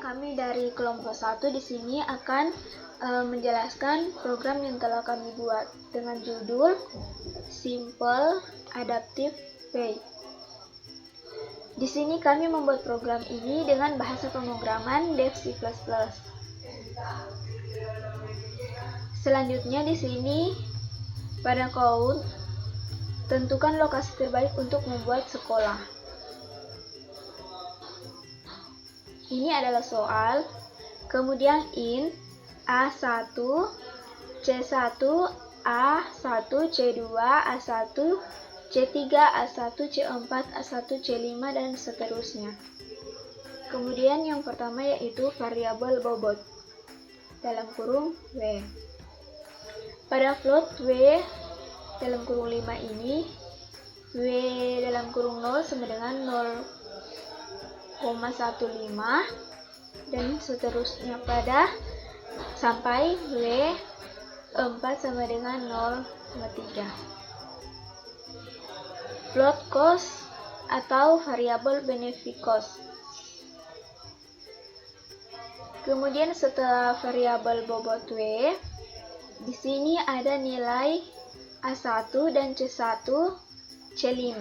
kami dari kelompok 1 di sini akan menjelaskan program yang telah kami buat dengan judul Simple Adaptive Way. Di sini kami membuat program ini dengan bahasa pemrograman Dev C++. Selanjutnya di sini pada code tentukan lokasi terbaik untuk membuat sekolah. Ini adalah soal. Kemudian int A1, C1, A1, C2, A1, C3, A1, C4, A1, C5, dan seterusnya. Kemudian yang pertama yaitu variabel bobot dalam kurung W. Pada float W dalam kurung 5 ini, W dalam kurung 0 sama dengan 0,15 dan seterusnya pada sampai W4 sama dengan 0,3. Float cost atau variabel benefit cost. Kemudian setelah variabel bobot W, di sini ada nilai A1 dan C1, C5.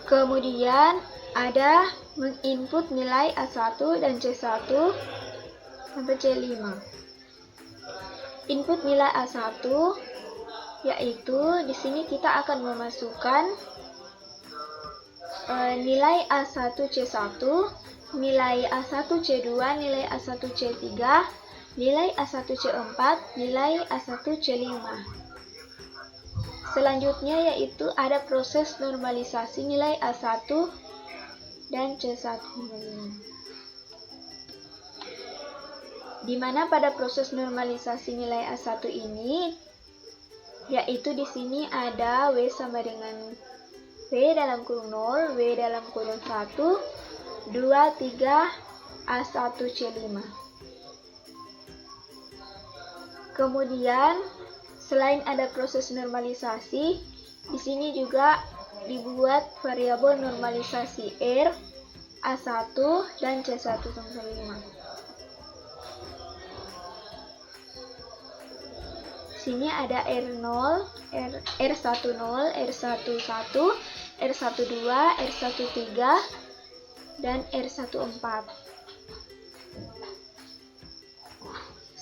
Kemudian ada menginput nilai A1 dan C1 sampai C5. Input nilai A1 yaitu di sini kita akan memasukkan nilai A1 C1, nilai A1 C2, nilai A1 C3, nilai A1 C4, nilai A1 C5. Selanjutnya yaitu ada proses normalisasi nilai A1 dan C1. Di mana pada proses normalisasi nilai A1 ini yaitu di sini ada W sama dengan W dalam kurung 0, W dalam kurung 1, 2, 3, A1 C5. Kemudian selain ada proses normalisasi, di sini juga dibuat variabel normalisasi R, A1, dan C1 sampai 5. Sini ada R0, R10, R11, R12, R13, dan R14.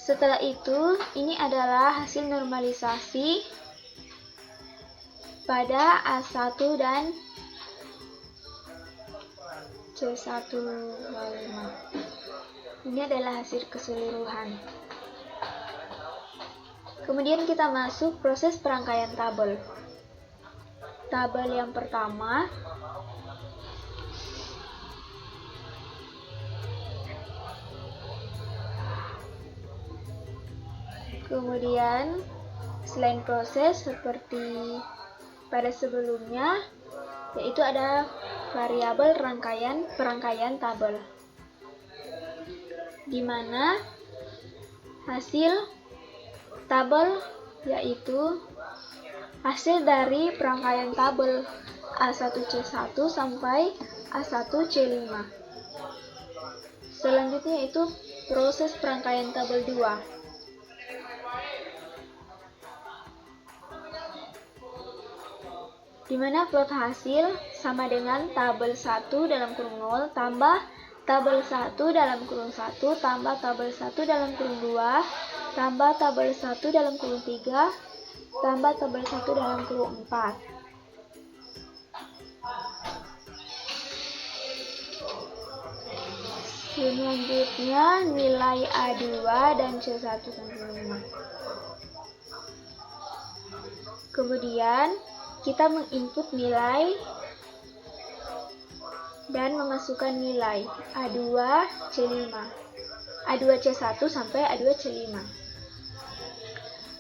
Setelah itu, ini adalah hasil normalisasi pada A1 dan C1. Ini adalah hasil keseluruhan. Kemudian kita masuk proses perangkaian tabel. Tabel yang pertama kemudian selain proses seperti pada sebelumnya, yaitu ada variabel perangkaian tabel, di mana hasil tabel yaitu hasil dari perangkaian tabel A1C1 sampai A1C5. Selanjutnya itu proses perangkaian tabel 2. Di mana float hasil sama dengan tabel 1 dalam kurung 0 tambah tabel 1 dalam kurung 1 tambah tabel 1 dalam kurung 2 tambah tabel 1 dalam kurung 3 tambah tabel 1 dalam kurung 4. Selanjutnya nilai A2 dan C1 sampai 5. Kemudian kita menginput nilai dan memasukkan nilai A2 C5, A2 C1 sampai A2 C5.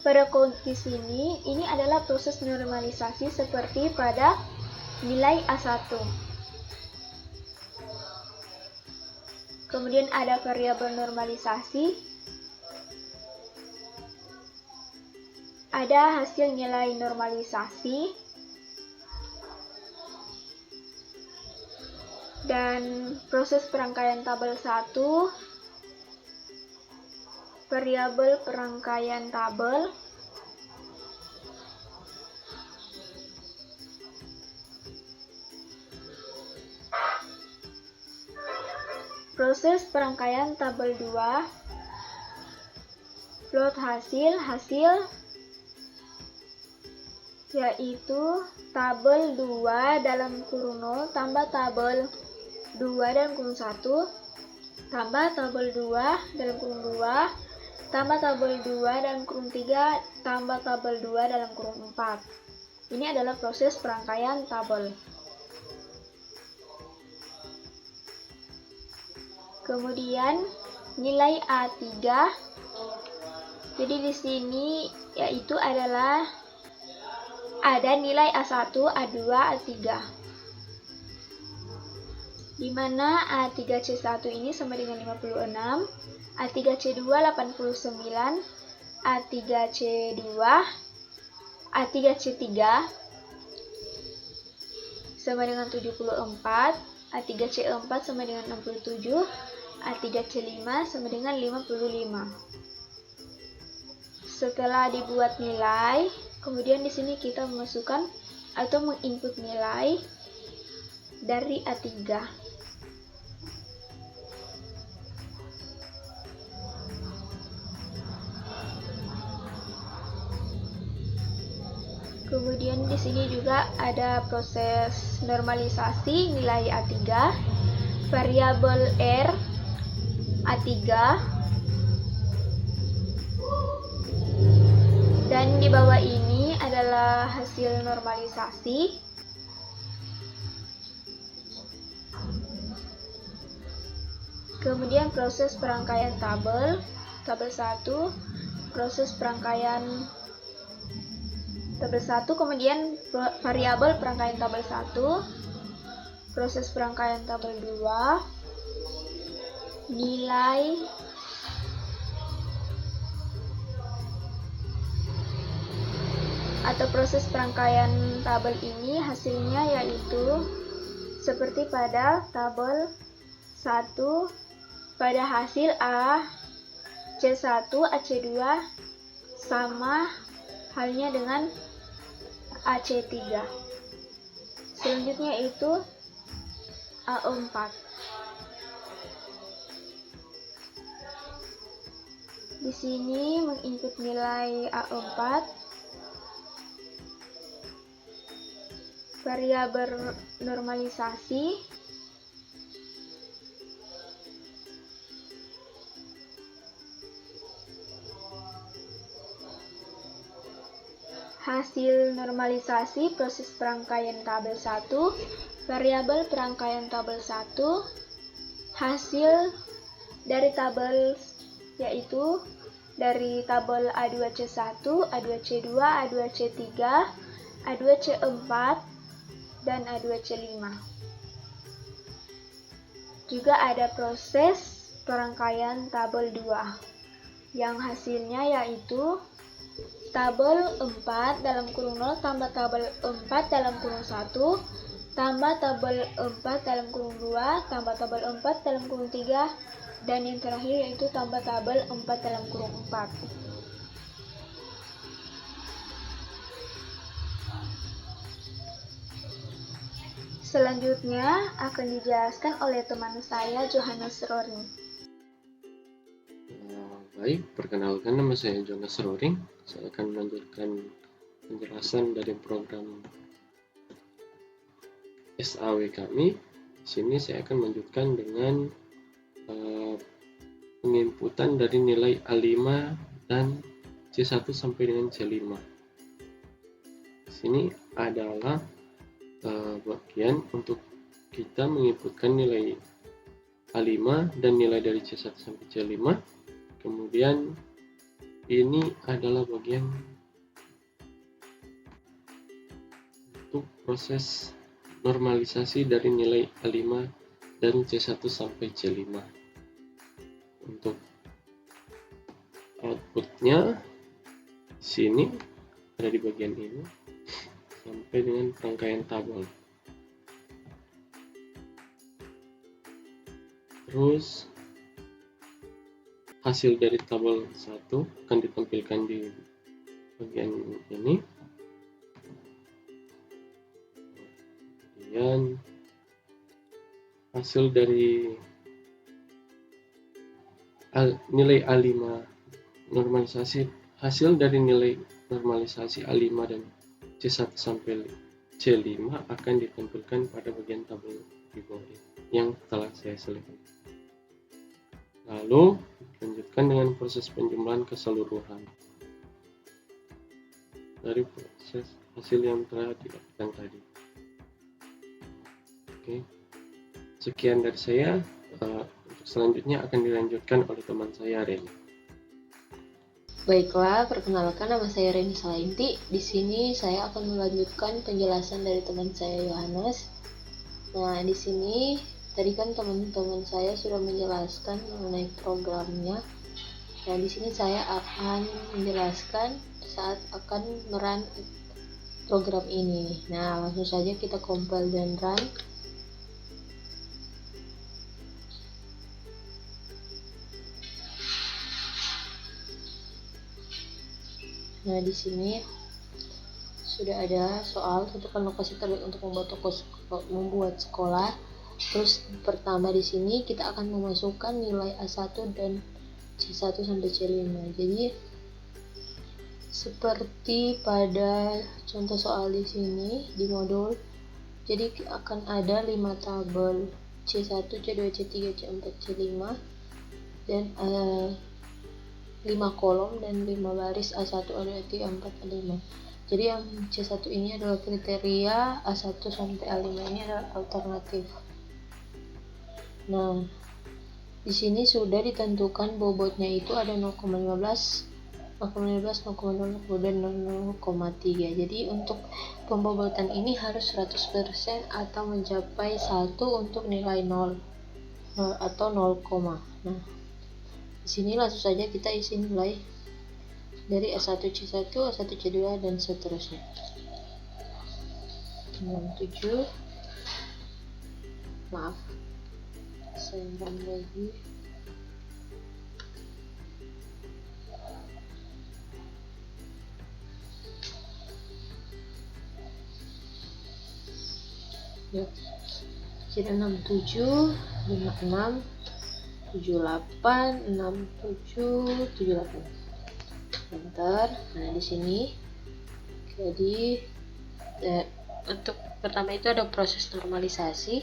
Pada kondisi ini adalah proses normalisasi seperti pada nilai A1. Kemudian ada variabel normalisasi ada hasil nilai normalisasi dan proses perangkaian tabel 1, variabel perangkaian tabel, proses perangkaian tabel 2, plot hasil yaitu tabel 2 dalam kurung 0 tambah tabel 2 dalam kurung 1 tambah tabel 2 dalam kurung 2 tambah tabel 2 dalam kurung 3 tambah tabel 2 dalam kurung 4. Ini adalah proses perangkaian tabel. Kemudian nilai A3. Jadi di sini yaitu adalah ada nilai A1, A2, A3. Di mana A3C1 ini sama dengan 56, A3C2 89, A3C2, A3C3 sama dengan 74, A3C4 sama dengan 67, A3C5 sama dengan 55. Setelah dibuat nilai, kemudian di sini kita memasukkan atau menginput nilai dari A3. Kemudian di sini juga ada proses normalisasi nilai A3, variabel R A3, dan di bawah ini adalah hasil normalisasi. Kemudian proses perangkaian tabel 1, proses perangkaian tabel 1, kemudian variabel perangkaian tabel 1, proses perangkaian tabel 2, nilai atau proses perangkaian tabel ini hasilnya yaitu seperti pada tabel 1, pada hasil A C1 AC2 sama halnya dengan AC3. Selanjutnya itu A4. Di sini menginput nilai A4, variabel normalisasi, hasil normalisasi proses perangkaian tabel 1, variabel perangkaian tabel 1, hasil dari tabel yaitu dari tabel A2C1, A2C2, A2C3, A2C4, dan A2C5. Juga ada proses perangkaian tabel 2 yang hasilnya yaitu tabel 4 dalam kurung 0 tambah tabel 4 dalam kurung 1 tambah tabel 4 dalam kurung 2 tambah tabel 4 dalam kurung 3 dan yang terakhir yaitu tambah tabel 4 dalam kurung 4. Selanjutnya akan dijelaskan oleh teman saya Johannes Roring. Baik, perkenalkan nama saya Johannes Roring. Saya akan melanjutkan penjelasan dari program SAW kami. Di sini saya akan melanjutkan dengan penginputan dari nilai A5 dan C1 sampai dengan C5. Di sini adalah bagian untuk kita menginputkan nilai A5 dan nilai dari C1 sampai C5. Kemudian ini adalah bagian untuk proses normalisasi dari nilai A5 dan C1 sampai C5. Untuk outputnya sini ada di bagian ini sampai dengan rangkaian tabel. Terus hasil dari tabel 1 akan ditampilkan di bagian ini. Kemudian hasil dari nilai A5 normalisasi, hasil dari nilai normalisasi A5 dan C1 sampai C5 akan ditampilkan pada bagian tabel di bawah ini yang telah saya selesaikan. Lalu lanjutkan dengan proses penjumlahan keseluruhan dari proses hasil yang telah didapatkan tadi. Oke, sekian dari saya. Untuk selanjutnya akan dilanjutkan oleh teman saya, Reni. Baiklah, perkenalkan, nama saya Reni Salainti. Di sini saya akan melanjutkan penjelasan dari teman saya Yohanes. Nah, di sini tadi kan teman-teman saya sudah menjelaskan mengenai programnya. Nah, di sini saya akan menjelaskan saat akan merun program ini. Nah, langsung saja kita compile dan run. Nah, di sini sudah ada soal tentukan lokasi terbaik untuk membuat sekolah. Terus pertama di sini kita akan memasukkan nilai A1 dan C1 sampai C5. Jadi seperti pada contoh soal di sini di modul, jadi akan ada 5 tabel C1, C2, C3, C4, C5 dan 5 kolom dan 5 baris A1, A2, A3, A4, A5. Jadi yang C1 ini adalah kriteria, A1 sampai A5 ini adalah alternatif. Nah, di sini sudah ditentukan bobotnya itu ada 0,15, 0,15, 0,0 dan 0,3. Jadi untuk pembobotan ini harus 100% atau mencapai 1 untuk nilai 0 atau 0, nah di sini langsung saja kita isi nilai dari A1 C1, A1 C2 dan seterusnya. 67. Maaf. Saya run lagi. Ya. Jadi 67, 56, 78, 67, 78. Enter. Nah, di sini jadi untuk pertama itu ada proses normalisasi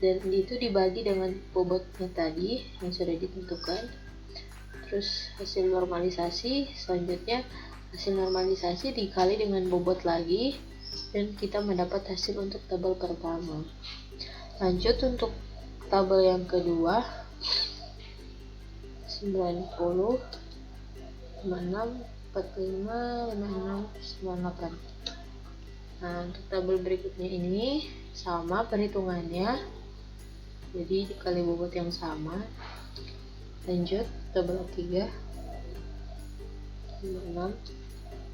dan itu dibagi dengan bobotnya tadi yang sudah ditentukan. Terus hasil normalisasi, selanjutnya hasil normalisasi dikali dengan bobot lagi dan kita mendapat hasil untuk tabel pertama. Lanjut untuk tabel yang kedua, 90, 56, 45, 56, 98. Nah, untuk tabel berikutnya ini sama perhitungannya, jadi dikali bobot yang sama. Lanjut tabel 3, 56,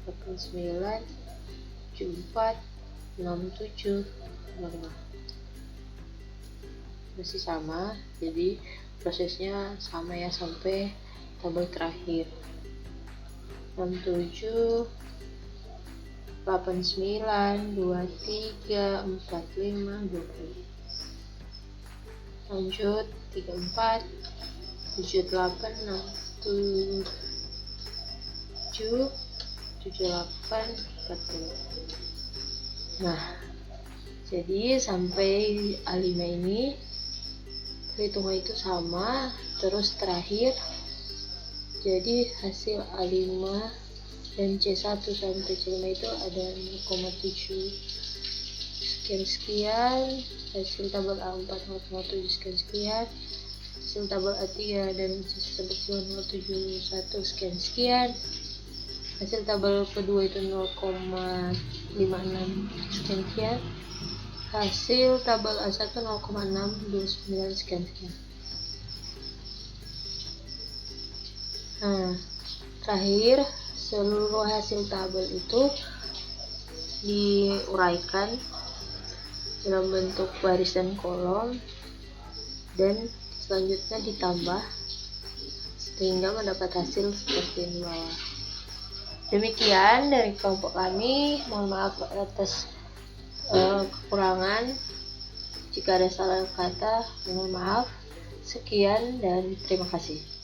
89, 74, 67, 55. Masih sama, jadi prosesnya sama ya sampai tabel terakhir. 67, 89, 23, 45, 20. Lanjut 34, 78, 67, 78, 40. Nah, jadi sampai A5 ini perhitungan itu sama, terus terakhir jadi hasil A5 dan C1 sampai C5 itu ada 0,7 sekian, hasil tabel A4 0,7 sekian, hasil tabel A3 dan C1 sampai C5 0,71 sekian, hasil tabel kedua itu 0,56 sekian, hasil tabel A1 0,629 sekian. Nah, terakhir seluruh hasil tabel itu diuraikan dalam bentuk baris dan kolom, dan selanjutnya ditambah sehingga mendapat hasil seperti ini bawah. Demikian dari kelompok kami. Mohon maaf atas kekurangan. Jika ada salah kata, mohon maaf. Sekian dan terima kasih.